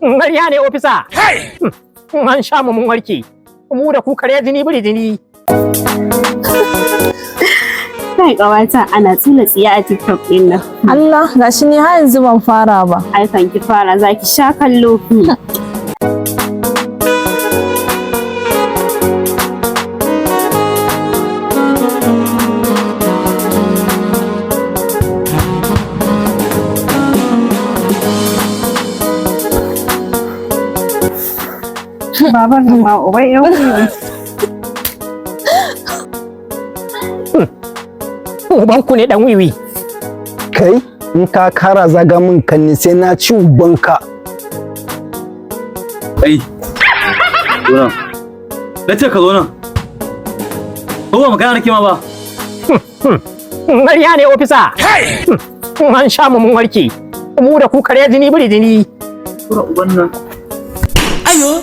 Ƙarya ne ofisa. An sha mu mun warke. Mu da ku kare jini biri jini. Kai ƙawata ana tsula tsiya a TikTok ɗin nan. Allah gashi ni har yanzu ban fara ba. Ai kan ki fara za ki sha kallo. Baban ma ubai yau. Ubanku ne dan wiwi. Kai in ka kara zaga min kanni sai na ci ubanka. Ai. Zo nan. Na ce ka zo nan. Ba magana nake ma ba. Ƙarya ne ofisa. An sha mu mun warke. Mu da ku kare jini biri jini. Kura uban nan. Ayo.